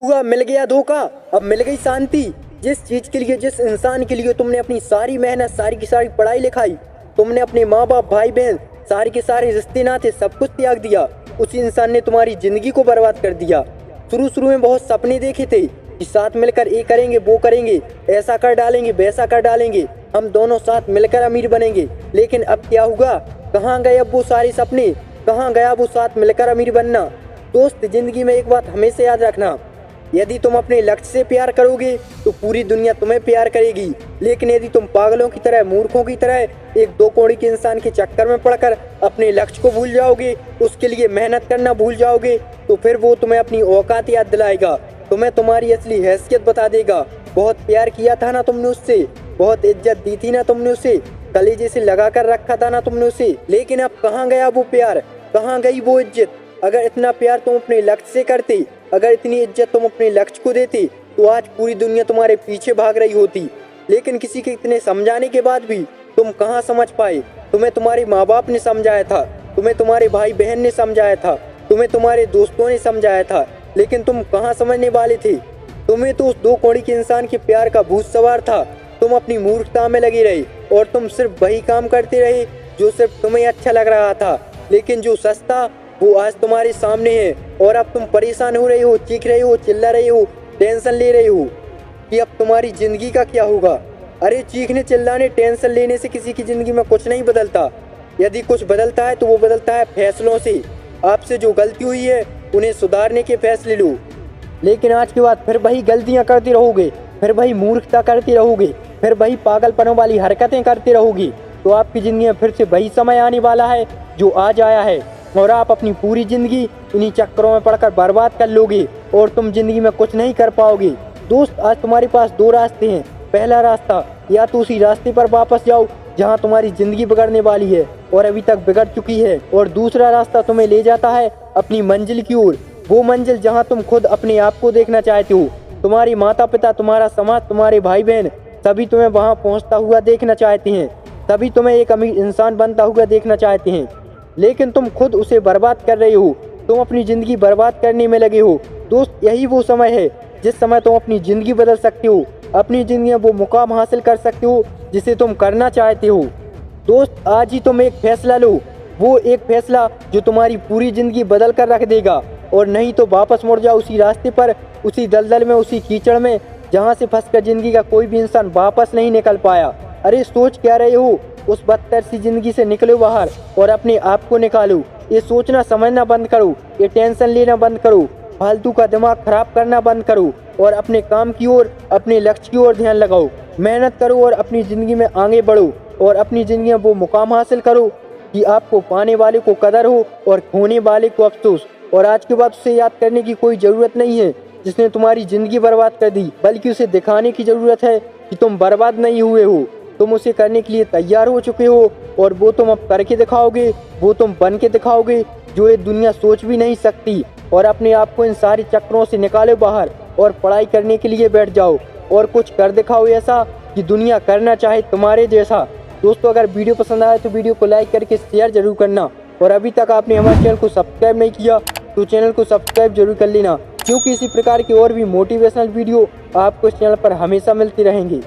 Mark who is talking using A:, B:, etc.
A: हुआ, मिल गया धोखा, अब मिल गई शांति। जिस चीज के लिए, जिस इंसान के लिए तुमने अपनी सारी मेहनत, सारी की सारी पढ़ाई लिखाई, तुमने अपने माँ बाप, भाई बहन, सारे के सारे रिश्ते नाते सब कुछ त्याग दिया, उसी इंसान ने तुम्हारी जिंदगी को बर्बाद कर दिया। शुरू शुरू में बहुत सपने देखे थे कि साथ मिलकर ये करेंगे, वो करेंगे, ऐसा कर डालेंगे, वैसा कर डालेंगे, हम दोनों साथ मिलकर अमीर बनेंगे। लेकिन अब क्या हुआ? कहाँ गए अब वो सारे सपने? कहाँ गया वो साथ मिलकर अमीर बनना? दोस्त, जिंदगी में एक बात हमेशा याद रखना, यदि तुम अपने लक्ष्य से प्यार करोगे तो पूरी दुनिया तुम्हें प्यार करेगी। लेकिन यदि तुम पागलों की तरह, मूर्खों की तरह एक दो कौड़ी के इंसान के चक्कर में पड़कर अपने लक्ष्य को भूल जाओगे, उसके लिए मेहनत करना भूल जाओगे, तो फिर वो तुम्हें अपनी औकात याद दिलाएगा, तुम्हें तुम्हारी असली हैसियत बता देगा। बहुत प्यार किया था ना तुमने उससे, बहुत इज्जत दी थी ना तुमने उसे, कलेजे से लगा कर रखा था ना तुमने उसे, लेकिन अब कहाँ गया वो प्यार, कहाँ गई वो इज्जत? अगर इतना प्यार तुम अपने लक्ष्य से करते, अगर इतनी इज्जत तुम अपने लक्ष्य को देते, तो आज पूरी दुनिया तुम्हारे पीछे भाग रही होती। लेकिन किसी के इतने समझाने के बाद भी तुम कहाँ समझ पाए? तुम्हें तुम्हारे माँ बाप ने समझाया था, तुम्हें तुम्हारे भाई बहन ने समझाया था, तुम्हें तुम्हारे दोस्तों ने समझाया था, लेकिन तुम कहाँ समझने वाले थे? तुम्हें तो उस दो कौड़ी के इंसान के प्यार का भूत सवार था। तुम अपनी मूर्खता में लगे रहे और तुम सिर्फ वही काम करते रहे जो सिर्फ तुम्हें अच्छा लग रहा था। लेकिन जो सच था वो आज तुम्हारे सामने है और अब तुम परेशान हो रहे हो, चीख रहे हो, चिल्ला रहे हो, टेंशन ले रहे हो कि अब तुम्हारी जिंदगी का क्या होगा। अरे चीखने, चिल्लाने, टेंशन लेने से किसी की जिंदगी में कुछ नहीं बदलता। यदि कुछ बदलता है तो वो बदलता है फैसलों से। आपसे जो गलती हुई है उन्हें सुधारने के फैसले लो। लेकिन आज के बाद फिर वही गलतियां करते रहोगे, फिर वही मूर्खता करते रहोगे, फिर वही पागलपनों वाली हरकतें करते रहोगी, तो आपकी जिंदगी में फिर से वही समय आने वाला है जो आज आया है, और आप अपनी पूरी जिंदगी इन्हीं चक्करों में पड़कर बर्बाद कर लोगे और तुम जिंदगी में कुछ नहीं कर पाओगे। दोस्त, आज तुम्हारे पास दो रास्ते हैं। पहला रास्ता, या तो उसी रास्ते पर वापस जाओ जहां तुम्हारी जिंदगी बिगड़ने वाली है और अभी तक बिगड़ चुकी है, और दूसरा रास्ता तुम्हें ले जाता है अपनी मंजिल की ओर, वो मंजिल जहां तुम खुद अपने आप को देखना चाहते हो। तुम्हारे माता पिता, तुम्हारा समाज, तुम्हारे भाई बहन सभी तुम्हें वहां पहुंचता हुआ देखना चाहते हैं, सभी तुम्हें एक अमीर इंसान बनता हुआ देखना चाहते हैं, लेकिन तुम खुद उसे बर्बाद कर रहे हो। तुम अपनी ज़िंदगी बर्बाद करने में लगे हो। दोस्त, यही वो समय है जिस समय तुम अपनी ज़िंदगी बदल सकते हो, अपनी ज़िंदगी में वो मुकाम हासिल कर सकते हो जिसे तुम करना चाहते हो। दोस्त, आज ही तुम एक फैसला लो, वो एक फैसला जो तुम्हारी पूरी ज़िंदगी बदल कर रख देगा, और नहीं तो वापस मुड़ जाओ उसी रास्ते पर, उसी दलदल में, उसी कीचड़ में जहाँ से फंसकर ज़िंदगी का कोई भी इंसान वापस नहीं निकल पाया। अरे सोच क्या रहे हो? उस बदतर सी जिंदगी से निकलो बाहर और अपने आप को निकालो। ये सोचना समझना बंद करो, ये टेंशन लेना बंद करो, फालतू का दिमाग खराब करना बंद करो और अपने काम की ओर, अपने लक्ष्य की ओर ध्यान लगाओ। मेहनत करो और अपनी ज़िंदगी में आगे बढ़ो और अपनी ज़िंदगी में वो मुकाम हासिल करो कि आपको पाने वाले को कदर हो और खोने वाले को अफसोस। और आज के बाद उसे याद करने की कोई ज़रूरत नहीं है जिसने तुम्हारी ज़िंदगी बर्बाद कर दी, बल्कि उसे दिखाने की ज़रूरत है कि तुम बर्बाद नहीं हुए हो। तुम उसे करने के लिए तैयार हो चुके हो और वो तुम अब करके दिखाओगे, वो तुम बन के दिखाओगे जो ये दुनिया सोच भी नहीं सकती। और अपने आप को इन सारे चक्रों से निकालो बाहर और पढ़ाई करने के लिए बैठ जाओ और कुछ कर दिखाओ ऐसा कि दुनिया करना चाहे तुम्हारे जैसा। दोस्तों, अगर वीडियो पसंद आए तो वीडियो को लाइक करके शेयर जरूर करना, और अभी तक आपने हमारे चैनल को सब्सक्राइब नहीं किया तो चैनल को सब्सक्राइब जरूर कर लेना, क्योंकि इसी प्रकार की और भी मोटिवेशनल वीडियो आपको इस चैनल पर हमेशा मिलती रहेंगी।